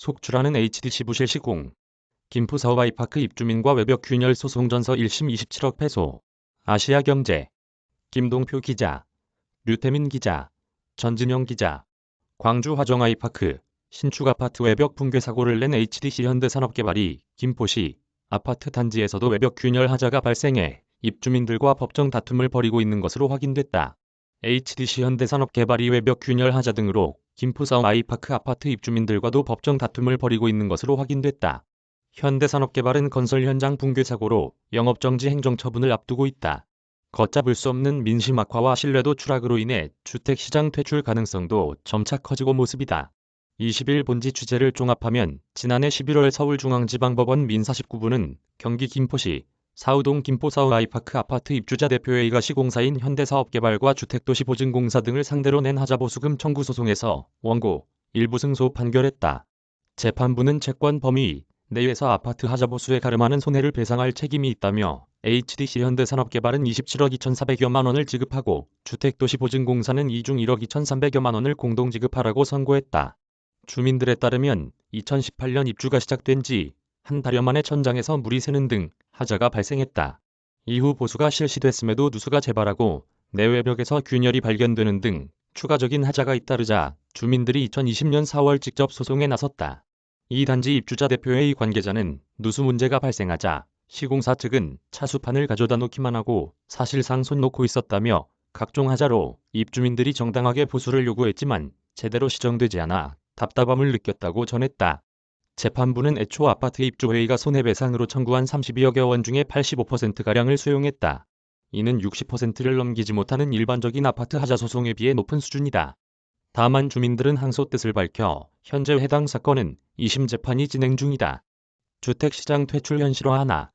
속출하는 HDC 부실 시공. 김포 사업 아이파크 입주민과 외벽 균열 소송 전서 1심 27억 패소. 아시아경제. 김동표 기자, 류태민 기자, 전진영 기자. 광주 화정 아이파크 신축 아파트 외벽 붕괴 사고를 낸 HDC 현대산업개발이 김포시 아파트 단지에서도 외벽 균열 하자가 발생해 입주민들과 법정 다툼을 벌이고 있는 것으로 확인됐다. HDC 현대산업개발이 외벽 균열 하자 등으로 김포사업 아이파크 아파트 입주민들과도 법정 다툼을 벌이고 있는 것으로 확인됐다. 현대산업개발은 건설 현장 붕괴 사고로 영업정지 행정처분을 앞두고 있다. 걷잡을 수 없는 민심 악화와 신뢰도 추락으로 인해 주택시장 퇴출 가능성도 점차 커지고 모습이다. 20일 본지 취재를 종합하면 지난해 11월 서울중앙지방법원 민사 19부는 경기 김포시 사우동 김포사업 아이파크 아파트 입주자 대표회의가 시공사인 현대사업개발과 주택도시보증공사 등을 상대로 낸 하자보수금 청구 소송에서 원고, 일부 승소 판결했다. 재판부는 채권 범위 내에서 아파트 하자보수에 가름하는 손해를 배상할 책임이 있다며 HDC 현대산업개발은 27억 2,400여만 원을 지급하고 주택도시보증공사는 이중 1억 2,300여만 원을 공동 지급하라고 선고했다. 주민들에 따르면 2018년 입주가 시작된 지 한 달여 만에 천장에서 물이 새는 등 하자가 발생했다. 이후 보수가 실시됐음에도 누수가 재발하고 내외벽에서 균열이 발견되는 등 추가적인 하자가 잇따르자 주민들이 2020년 4월 직접 소송에 나섰다. 이 단지 입주자 대표회의 관계자는 누수 문제가 발생하자 시공사 측은 차수판을 가져다 놓기만 하고 사실상 손 놓고 있었다며 각종 하자로 입주민들이 정당하게 보수를 요구했지만 제대로 시정되지 않아 답답함을 느꼈다고 전했다. 재판부는 애초 아파트 입주회의가 손해배상으로 청구한 32억여 원 중에 85%가량을 수용했다. 이는 60%를 넘기지 못하는 일반적인 아파트 하자 소송에 비해 높은 수준이다. 다만 주민들은 항소 뜻을 밝혀 현재 해당 사건은 2심 재판이 진행 중이다. 주택시장 퇴출 현실화하나.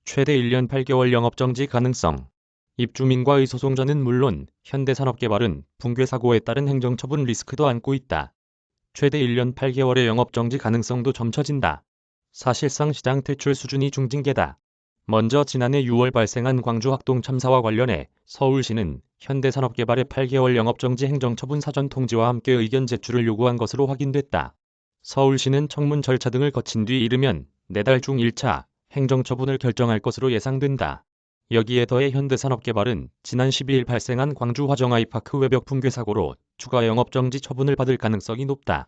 최대 1년 8개월 영업정지 가능성. 입주민과의 소송전은 물론 현대산업개발은 붕괴 사고에 따른 행정처분 리스크도 안고 있다. 최대 1년 8개월의 영업정지 가능성도 점쳐진다. 사실상 시장 퇴출 수준이 중징계다. 먼저 지난해 6월 발생한 광주 학동 참사와 관련해 서울시는 현대산업개발의 8개월 영업정지 행정처분 사전 통지와 함께 의견 제출을 요구한 것으로 확인됐다. 서울시는 청문 절차 등을 거친 뒤 이르면 내달 중 1차 행정처분을 결정할 것으로 예상된다. 여기에 더해 현대산업개발은 지난 12일 발생한 광주 화정 아이파크 외벽 붕괴 사고로 추가 영업정지 처분을 받을 가능성이 높다.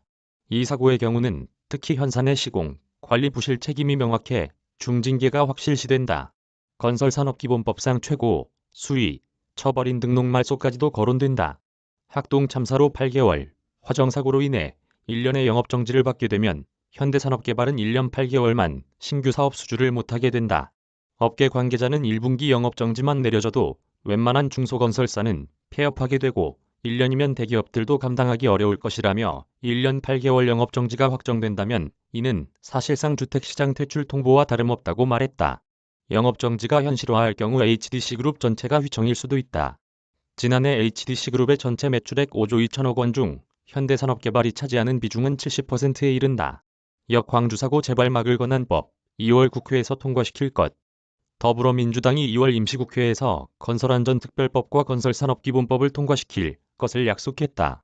이 사고의 경우는 특히 현산의 시공, 관리 부실 책임이 명확해 중징계가 확실시된다. 건설산업기본법상 최고, 수위, 처벌인 등록 말소까지도 거론된다. 학동 참사로 8개월, 화정 사고로 인해 1년의 영업정지를 받게 되면 현대산업개발은 1년 8개월만 신규 사업 수주를 못하게 된다. 업계 관계자는 1분기 영업정지만 내려져도 웬만한 중소건설사는 폐업하게 되고 1년이면 대기업들도 감당하기 어려울 것이라며 1년 8개월 영업정지가 확정된다면 이는 사실상 주택시장 퇴출 통보와 다름없다고 말했다. 영업정지가 현실화할 경우 HDC그룹 전체가 휘청일 수도 있다. 지난해 HDC그룹의 전체 매출액 5조 2천억 원 중 현대산업개발이 차지하는 비중은 70%에 이른다. 역 광주사고 재발 막을 권한 법 2월 국회에서 통과시킬 것. 더불어민주당이 2월 임시국회에서 건설안전특별법과 건설산업기본법을 통과시킬 것을 약속했다.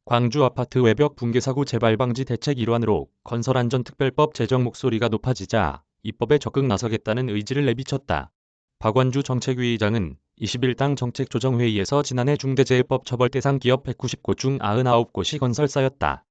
광주 아파트 외벽 붕괴 사고 재발 방지 대책 일환으로 건설안전특별법 제정 목소리가 높아지자 입법에 적극 나서겠다는 의지를 내비쳤다. 박완주 정책위의장은 20일 당 정책조정회의에서 지난해 중대재해법 처벌 대상 기업 190곳 중 99곳이 건설사였다.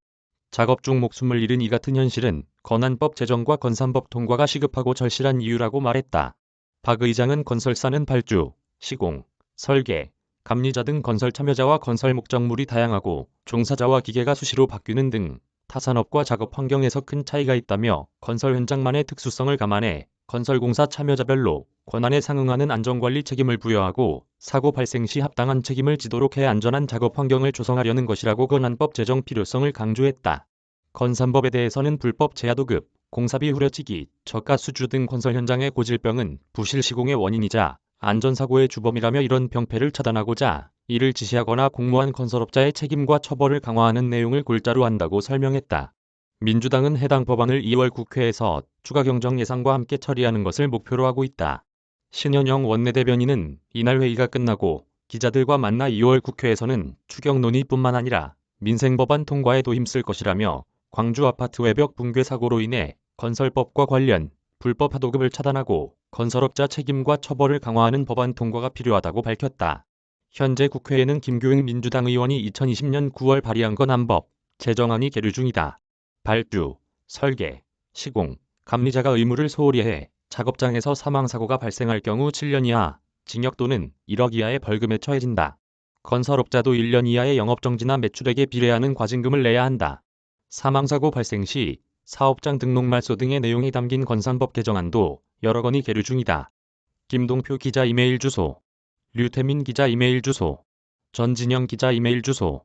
작업 중 목숨을 잃은 이 같은 현실은 건안법 제정과 건산법 통과가 시급하고 절실한 이유라고 말했다. 박 의장은 건설사는 발주, 시공, 설계, 감리자 등 건설 참여자와 건설 목적물이 다양하고 종사자와 기계가 수시로 바뀌는 등 타산업과 작업 환경에서 큰 차이가 있다며 건설 현장만의 특수성을 감안해 건설공사 참여자별로 권한에 상응하는 안전관리 책임을 부여하고 사고 발생 시 합당한 책임을 지도록 해 안전한 작업 환경을 조성하려는 것이라고 건안법 제정 필요성을 강조했다. 건산법에 대해서는 불법 제하도급, 공사비 후려치기, 저가 수주 등 건설 현장의 고질병은 부실 시공의 원인이자 안전사고의 주범이라며 이런 병폐를 차단하고자 이를 지시하거나 공모한 건설업자의 책임과 처벌을 강화하는 내용을 골자로 한다고 설명했다. 민주당은 해당 법안을 2월 국회에서 추가 경정 예산과 함께 처리하는 것을 목표로 하고 있다. 신현영 원내대변인은 이날 회의가 끝나고 기자들과 만나 2월 국회에서는 추경 논의뿐만 아니라 민생법안 통과에도 힘쓸 것이라며 광주 아파트 외벽 붕괴 사고로 인해 건설법과 관련 불법 하도급을 차단하고 건설업자 책임과 처벌을 강화하는 법안 통과가 필요하다고 밝혔다. 현재 국회에는 김교익 민주당 의원이 2020년 9월 발의한 건안법 제정안이 계류 중이다. 발주, 설계, 시공, 감리자가 의무를 소홀히 해 작업장에서 사망사고가 발생할 경우 7년 이하, 징역 또는 1억 이하의 벌금에 처해진다. 건설업자도 1년 이하의 영업정지나 매출액에 비례하는 과징금을 내야 한다. 사망사고 발생 시 사업장 등록 말소 등의 내용이 담긴 건산법 개정안도 여러 건이 계류 중이다. 김동표 기자 이메일 주소, 류태민 기자 이메일 주소, 전진영 기자 이메일 주소.